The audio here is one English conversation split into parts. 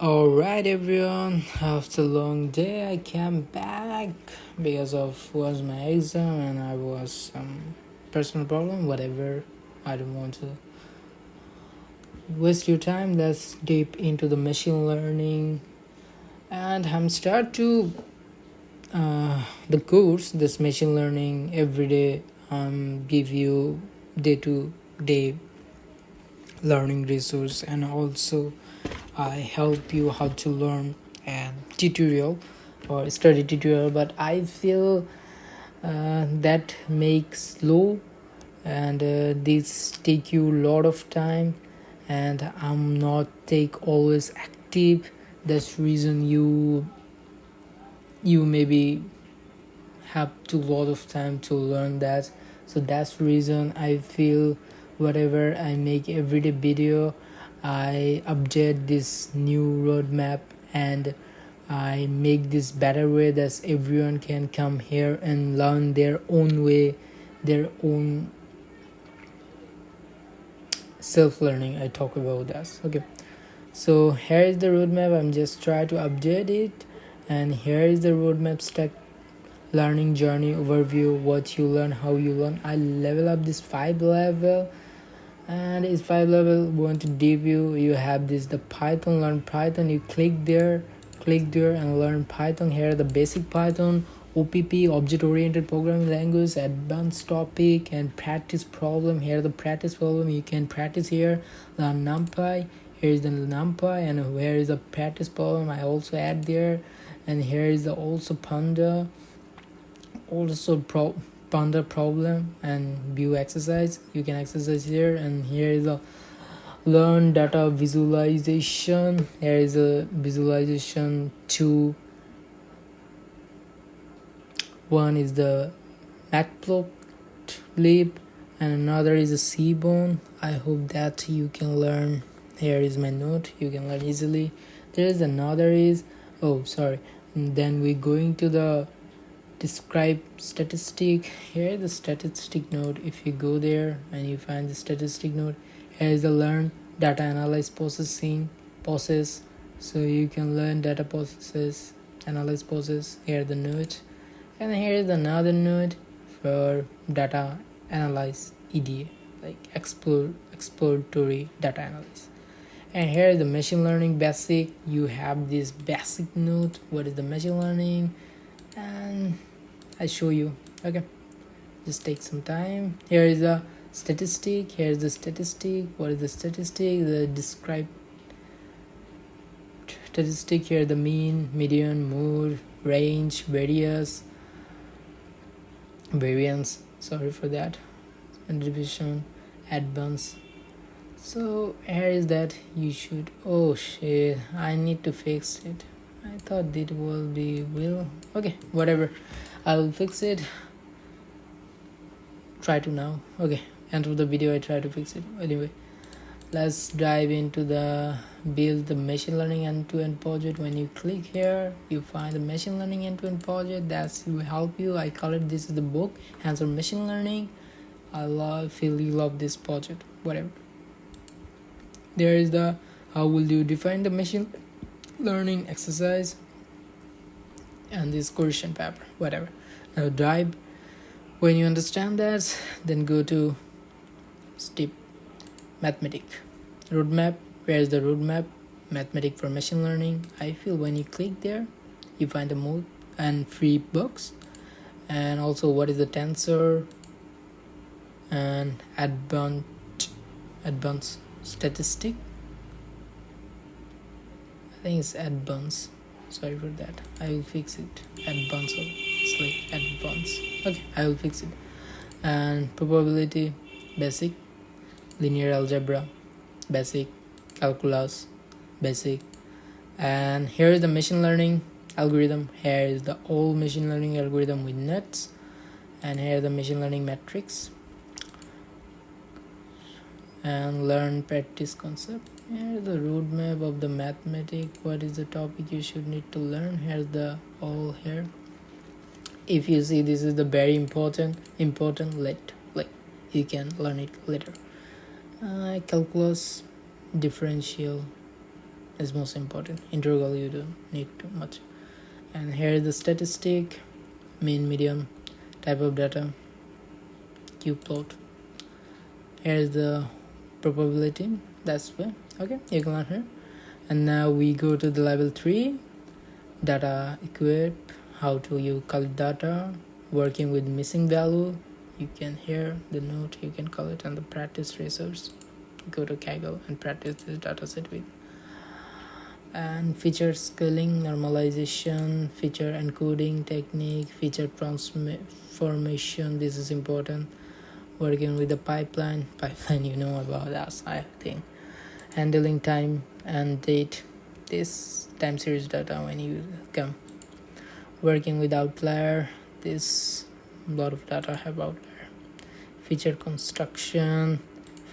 Alright everyone, after a long day I came back because of was my exam and I was some personal problem, whatever. I don't want to waste your time. Let's deep into the machine learning and I'm start to the course this machine learning every day give you day to day learning resource, and also I help you how to learn and tutorial or study tutorial, but I feel that makes slow and this take you a lot of time and I'm not take always active. That's reason you maybe have too lot of time to learn that. So that's reason I feel whatever I make everyday video I update this new roadmap and I make this better way that everyone can come here and learn their own way, their own self-learning. I talk about that. Okay, so here is the roadmap. I'm just try to update it, and here is the roadmap stack learning journey overview, what you learn, how you learn. I level up this 5 level, and it's 5 level going to deep you have this the Python, learn Python. You click there and learn Python. Here the basic Python, OPP, object oriented programming language, advanced topic, and practice problem. Here the practice problem you can practice here. Learn NumPy, here is the NumPy, and where is the practice problem I also add there. And here is the also Panda, also Panda problem and view exercise. You can exercise here, and here is a learn data visualization. Here is a visualization 2. One is the Matplotlib and another is a Seaborn. I hope that you can learn. Here is my note, you can learn easily. There is another is then we're going to the describe statistic. Here is the statistic node. If you go there and you find the statistic node, here is the learn data analyze process. So you can learn data processes, analyze process. Here the node, and here is another node for data analyze EDA, like exploratory data analysis. And here is the machine learning basic. You have this basic node, what is the machine learning, and I show you. Okay, just take some time. Here is a statistic. Here is the statistic. What is the statistic? The describe statistic. Here the mean, median, mode, range, variance. Sorry for that. And division, advance. So here is that you should. Oh shit! I need to fix it. I thought it will. Okay, whatever. I will fix it. Try to now. Okay, end of the video. I try to fix it. Anyway, let's dive into the build the machine learning end-to-end project. When you click here, you find the machine learning end-to-end project. That's will help you. I call it. This is the book. Hands-on machine learning. Feel you love this project. Whatever. There is the how will you define the machine learning exercise and this question paper, whatever. Now dive. When you understand that, then go to step mathematic roadmap. Where is the roadmap? Mathematic for machine learning. I feel when you click there, you find the mode and free books, and also what is the tensor and advanced statistic. I think it's advanced. Sorry for that. I will fix it. Advanced. It's like advanced. Okay, I will fix it. And probability, basic, linear algebra, basic, calculus, basic. And here is the machine learning algorithm. Here is the old machine learning algorithm with nets. And here the machine learning matrix. And learn practice concept. Here's the roadmap of the mathematics. What is the topic you should need to learn? Here's the all here. If you see, this is the very important like you can learn it later. Calculus, differential is most important. Integral you don't need too much. And here is the statistic, mean, median, type of data, qplot. Here is the probability. That's way. Okay, you can learn here. And now we go to the level 3, data equip, how to you collect data, working with missing value. You can hear the note, you can call it, and the practice resource. Go to Kaggle and practice this data set with. And feature scaling, normalization, feature encoding technique, feature transformation. This is important. Working with the pipeline you know about us, I think. Handling time and date, this time series data when you come. Working with outlier, this lot of data have outlier. Feature construction,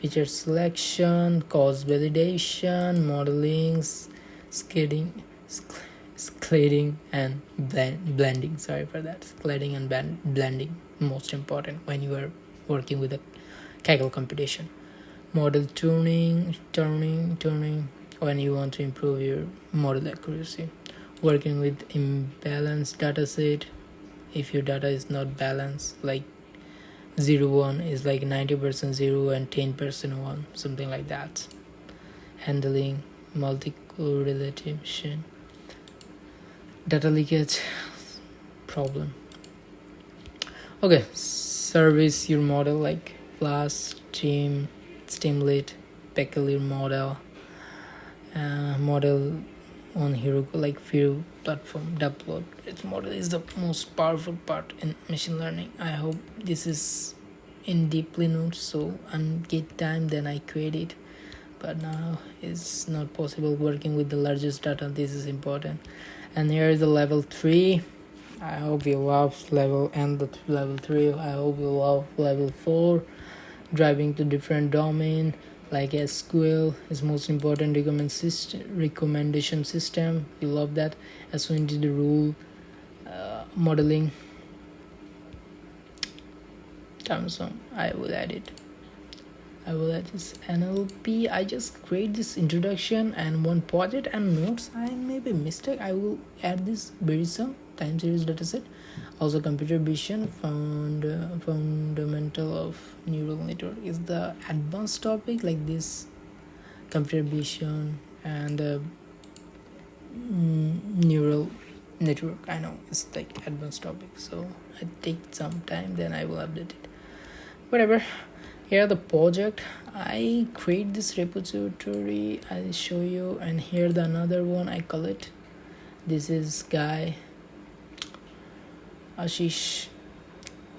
feature selection, cause validation, modeling, scalating and blending. Sorry for that. Scalating and blending, most important when you are working with a Kaggle computation. Model tuning when you want to improve your model accuracy. Working with imbalanced dataset, if your data is not balanced, like 0-1 is like 90% 0 and 10% 1, something like that. Handling multi-correlation, data leakage problem. Okay, service your model like class, stream, stimulate, pickle your model, model on Heroku like few platform Matplotlib. Its model is the most powerful part in machine learning. I hope this is in deeply notes, so on get time then I create it, but now it's not possible. Working with the largest data, this is important. And here is the level 3. I hope you love level 3. I hope you love level 4. Driving to different domain like SQL is most important. Recommendation system, you love that. Associated rule, modeling, term. I will add this NLP. I just create this introduction and one project and notes. I made a mistake. I will add this very soon. Time series dataset. Also computer vision, fundamental of neural network is the advanced topic like this. Computer vision and neural network, I know it's like advanced topic, so I take some time, then I will update it. Whatever. Here the project, I create this repository, I'll show you. And here the another one, I call it, this is guy Ashish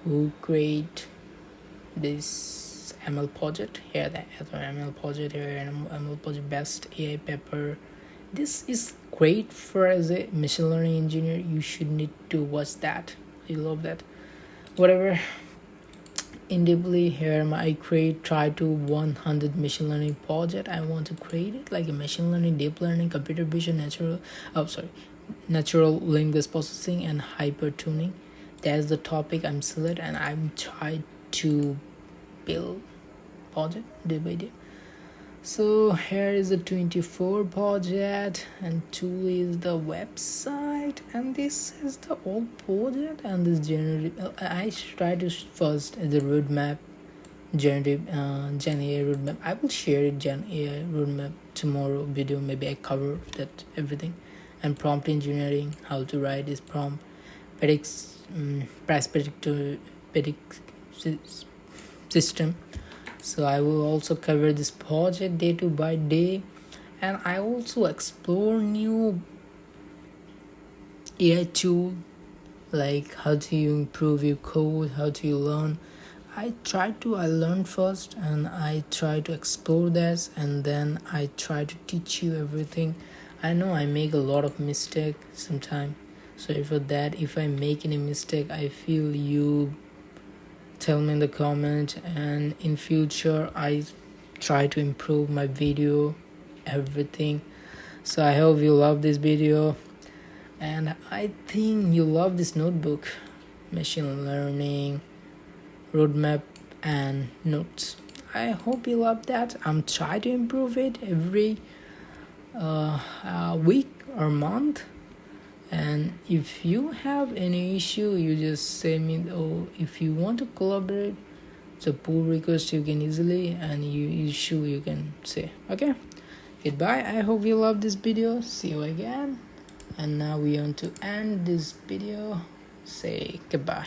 who create this ML project. Here the other ML project, here ML project best AI paper. This is great for as a machine learning engineer. You should need to watch that. I love that. Whatever. In deeply here I try to 100 machine learning project. I want to create it like a machine learning, deep learning, computer vision, natural language processing and hyper tuning. That's the topic I'm select, and I'm trying to build project day by day. So here is the 24 project and 2 is the website, and this is the old project. And this generative I try to first the roadmap, generative Gen AI roadmap. I will share it Gen AI roadmap tomorrow video. Maybe I cover that everything. And prompt engineering, how to write this prompt, price predictor system. So I will also cover this project day by day, and I also explore new AI tool like how do you improve your code, how do you learn. I learn first and I try to explore this, and then I try to teach you everything. I know I make a lot of mistakes sometimes, sorry for that. If I make any mistake, I feel you tell me in the comment, and in future I try to improve my video, everything. So I hope you love this video, and I think you love this notebook, machine learning roadmap and notes. I hope you love that. I'm trying to improve it every a week or month. And if you have any issue, you just say me, or if you want to collaborate, it's a pull request you can easily, and issue you can say. Okay, goodbye. I hope you love this video. See you again. And now we want to end this video. Say goodbye.